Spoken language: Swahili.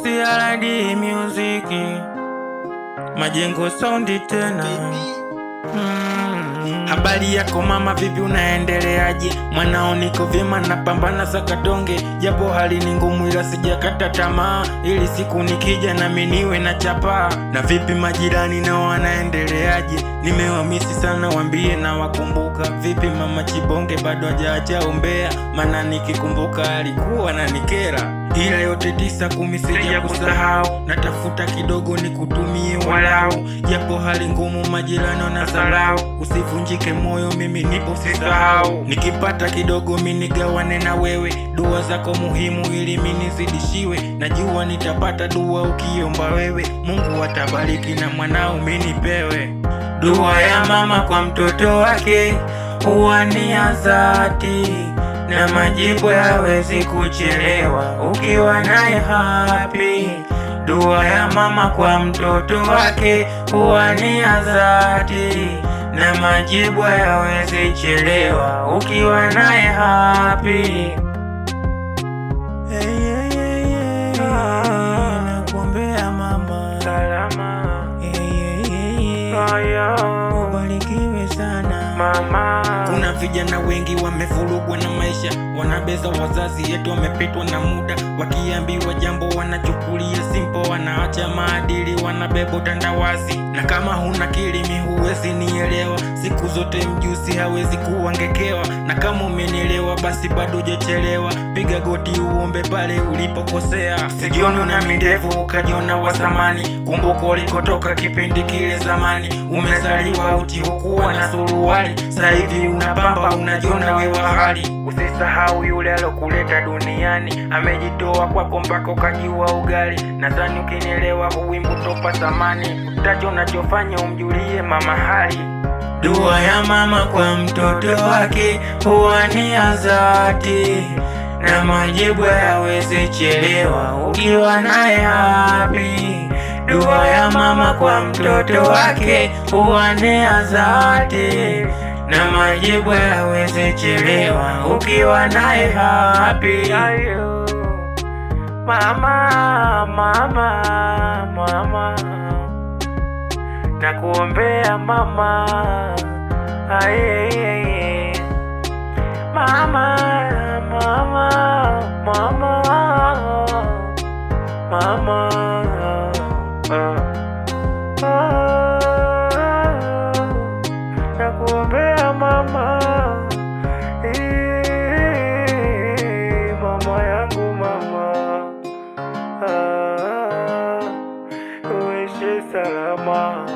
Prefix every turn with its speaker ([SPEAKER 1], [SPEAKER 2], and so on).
[SPEAKER 1] CRD Music, Majengo Sound tena. Habari yako mama, vipi unaendeleaje? Mwanao niko vyema, napambana sakatonge, japo hali ni ngumu ila sijakata tamaa, ili siku nikija nami niwe na chapa. Na vipi majirani nao wanaendeleaje? Nimewamisi sana, wambie na wakumbuka. Vipi mama Chibonge bado hajaacha umbea? Maana nikikumbuka alikuwa ananikera, ila yote 9 10 sija kusahau. Natafuta kidogo nikutumie walau, japo hali ngumu majirani wanasahau. Usivunjike moyo, mimi nipo sisahau. Nikipata kidogo mimi nigawane na wewe, dua zako muhimu ili mimi nizidishiwe. Najua nitapata dua ukiomba wewe, Mungu atabariki na mwanao mimi nipewe. Dua ya mama kwa mtoto wake huwa ni ya dhati, na majibu hawezi kuchelewa ukiwa naye happy. Dua ya mama kwa mtoto wake huwa ni ya dhati, na majibu hawezi chelewa ukiwa naye happy. Nakuombea mama salama, ubarikiwe sana mama. Kuna vijana wengi wamevurugwa na maisha, wanabeza wazazi yetu, wamepitwa na muda. Wakiambiwa jambo wanachukulia simple, wanaacha maadili, wanabeba utandawazi. Na kama huna kilimi huwezi nielewa, siku zote mjusi hawezi kuangekewa. Na kama umenielewa basi bado hujachelewa, piga goti uombe pale ulipokosea. Sijioni una mindevu ukajiona wa zamani, kumbuka ulikotoka kipindi kile zamani. Umezaliwa uchi hukuwa na suruali, sasa hivi unapamba unajiona wewe hali. Usisahau yule alokuleta duniani, amejitoa kwako mpaka ukajiwa ugali. Nadhani ukinielewa huu wimbo topa thamani, utacho unachofanya umjulie mama hali. Dua ya mama kwa mtoto wake huwa ni ya dhati, na majibu hayawezi chelewa ukiwa naye happy. Dua ya mama kwa mtoto wake huwa ni ya dhati, na majibu hayawezi chelewa ukiwa naye happy. Mama, mama, mama, nakuombea mama. Mama, mama, mama, mama, nakuombea mama, mama yangu mama, uishi salama.